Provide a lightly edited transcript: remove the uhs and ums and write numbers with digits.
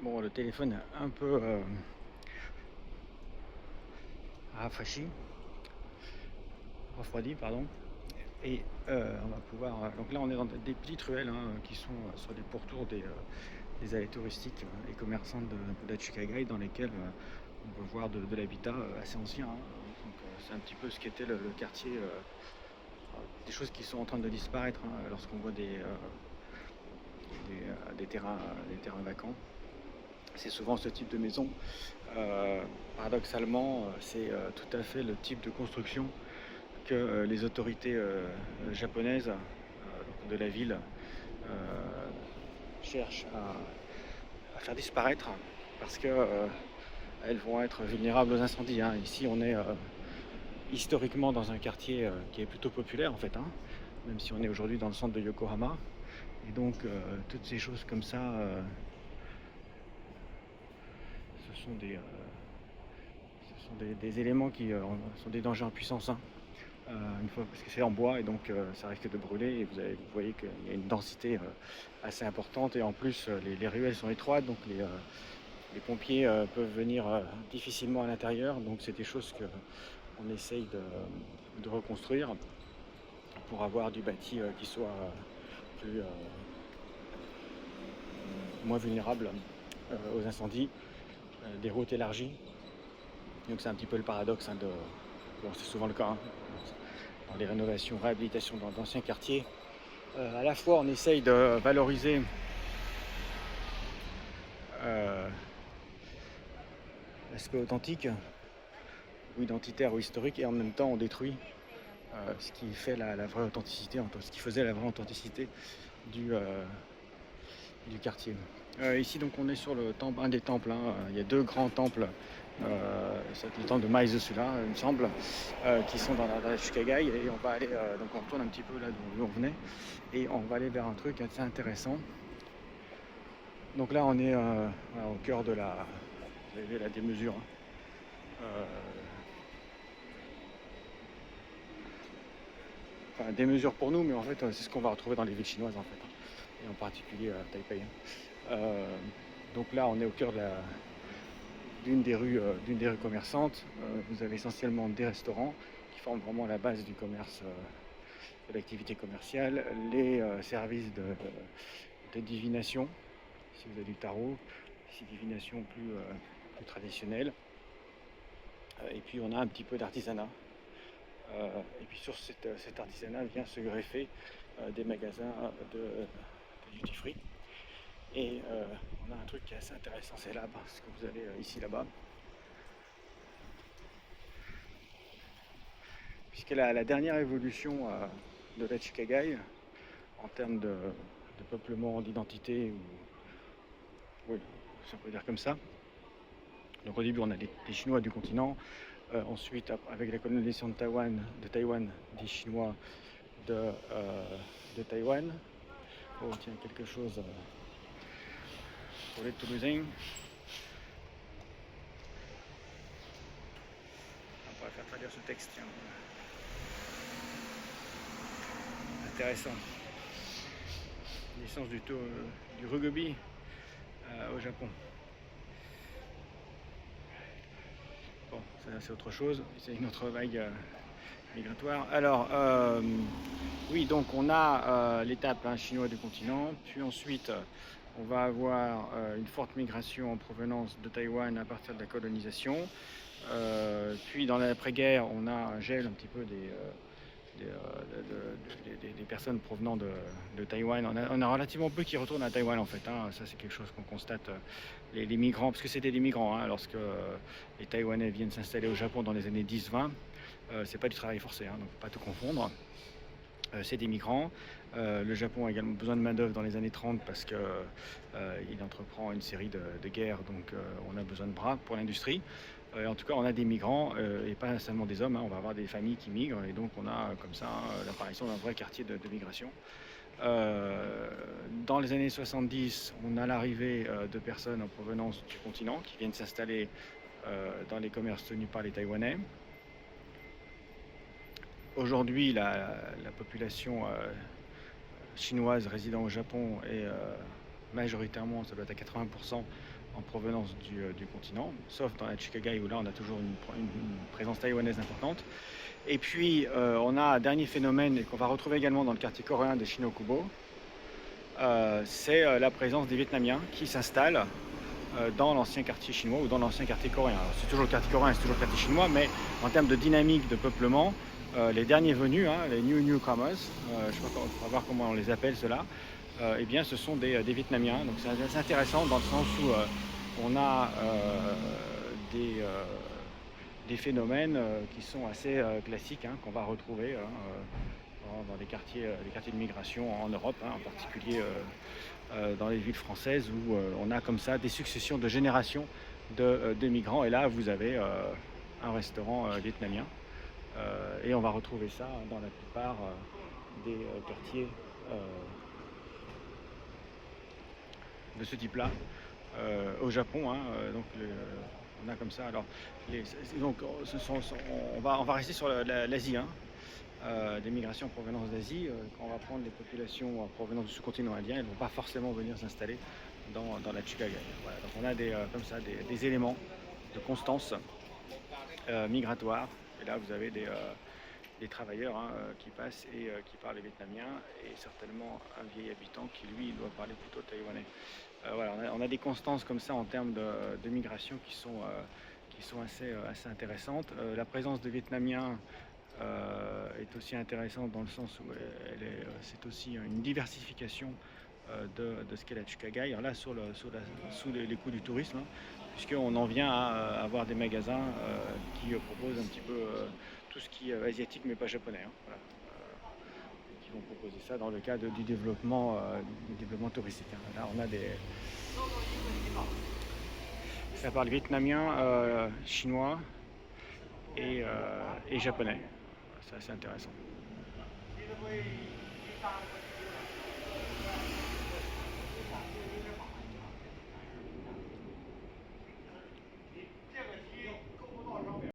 Bon, le téléphone est un peu rafraîchi, refroidi, pardon. Et on va pouvoir. Donc là, on est dans des petites ruelles qui sont sur les pourtours des allées touristiques et commerçantes de la Chukagai, dans lesquelles on peut voir de l'habitat assez ancien. Donc c'est un petit peu ce qu'était le quartier. Des choses qui sont en train de disparaître lorsqu'on voit des terrains vacants. C'est souvent ce type de maison. Paradoxalement, c'est tout à fait le type de construction que les autorités japonaises de la ville cherchent à faire disparaître parce que elles vont être vulnérables aux incendies. Ici, on est historiquement dans un quartier qui est plutôt populaire en fait, même si on est aujourd'hui dans le centre de Yokohama. Et donc, toutes ces choses comme ça, ce sont des éléments qui sont des dangers en puissance. Une fois, parce que c'est en bois et donc ça risque de brûler, et vous voyez qu'il y a une densité assez importante, et en plus les ruelles sont étroites, donc les pompiers peuvent venir difficilement à l'intérieur. Donc c'est des choses qu'on essaye de reconstruire pour avoir du bâti qui soit moins vulnérable aux incendies, des routes élargies. Donc c'est un petit peu le paradoxe bon, c'est souvent le cas dans les rénovations, réhabilitations d'anciens quartiers. À la fois on essaye de valoriser l'aspect authentique ou identitaire ou historique, et en même temps on détruit ce qui fait la vraie authenticité, ce qui faisait la vraie authenticité du quartier. Ici donc on est sur un des temples. Il y a deux grands temples, c'est le temple de Maizusula il me semble, qui sont dans la Chukagai, et on va aller, donc on retourne un petit peu là d'où on venait, et on va aller vers un truc assez intéressant. Donc là on est au cœur de la, vous avez vu la démesure, enfin des mesures pour nous, mais en fait c'est ce qu'on va retrouver dans les villes chinoises en fait, et en particulier à Taipei. Donc là on est au cœur d'une des rues commerçantes. Vous avez essentiellement des restaurants qui forment vraiment la base du commerce, de l'activité commerciale, les services de divination, si vous avez du tarot, si divination plus traditionnelle, et puis on a un petit peu d'artisanat. Et puis sur cet artisanat vient se greffer des magasins de duty free. Et on a un truc qui est assez intéressant, c'est là, ce que vous avez ici là-bas. Puisque la dernière évolution de la Chukagai, en termes de peuplement, d'identité, oui, si on peut dire comme ça. Donc au début on a des Chinois du continent, ensuite avec la colonisation de Taïwan, des Chinois de Taïwan. Oh tiens, quelque chose pour les Toulousains. On pourrait faire traduire ce texte, tiens. Intéressant. Naissance du rugby au Japon. Bon, ça c'est autre chose, c'est une autre vague migratoire. Alors, oui, donc on a l'étape chinois du continent, puis ensuite on va avoir une forte migration en provenance de Taïwan à partir de la colonisation. Puis dans l'après-guerre, on a un gel un petit peu des personnes provenant de Taïwan. On a relativement peu qui retournent à Taïwan en fait. Ça c'est quelque chose qu'on constate. Les migrants, parce que c'était des migrants, lorsque les Taïwanais viennent s'installer au Japon dans les années 10-20, c'est pas du travail forcé, donc pas tout confondre. C'est des migrants. Le Japon a également besoin de main-d'œuvre dans les années 30 parce qu'il entreprend une série de guerres, donc on a besoin de bras pour l'industrie. En tout cas, on a des migrants et pas seulement des hommes. On va avoir des familles qui migrent, et donc on a comme ça l'apparition d'un vrai quartier de migration. Dans les années 70, on a l'arrivée de personnes en provenance du continent qui viennent s'installer dans les commerces tenus par les Taïwanais. Aujourd'hui, la population chinoise résidant au Japon est majoritairement, ça doit être à 80%, en provenance du continent, sauf dans la Chicagai où là on a toujours une présence taïwanaise importante. Et puis on a un dernier phénomène et qu'on va retrouver également dans le quartier coréen de Shinokubo, c'est la présence des Vietnamiens qui s'installent dans l'ancien quartier chinois ou dans l'ancien quartier coréen. Alors, c'est toujours le quartier coréen, c'est toujours le quartier chinois, mais en termes de dynamique de peuplement, les derniers venus, hein, les newcomers, je sais pas, on va voir comment on les appelle ceux-là, eh bien ce sont des Vietnamiens. Donc c'est assez intéressant dans le sens où on a des phénomènes qui sont assez classiques, hein, qu'on va retrouver dans des quartiers de migration en Europe, hein, en particulier dans les villes françaises où on a comme ça des successions de générations de migrants. Et là, vous avez un restaurant vietnamien. Et on va retrouver ça dans la plupart des quartiers de ce type-là au Japon. Hein, donc on a comme ça. Alors, donc, on va rester sur l'Asie. Hein. Des migrations en provenance d'Asie, quand on va prendre les populations en provenance du sous-continent indien, elles ne vont pas forcément venir s'installer dans la Chicagai. Voilà, donc on a comme ça des éléments de constance migratoire. Et là, vous avez des travailleurs hein, qui passent et qui parlent vietnamien, et certainement un vieil habitant qui, lui, doit parler plutôt taïwanais. Voilà, on a des constances comme ça en termes de migration qui sont assez intéressantes. La présence de Vietnamiens est aussi intéressante dans le sens où c'est aussi une diversification de ce qu'est la Chicagai. Alors là, sous les coups du tourisme, hein, puisqu'on en vient à avoir des magasins qui proposent un petit peu tout ce qui est asiatique mais pas japonais. Hein, voilà. Qui vont proposer ça dans le cadre du développement touristique. Hein. Là, on a ça parle vietnamien, chinois et japonais. C'est assez intéressant.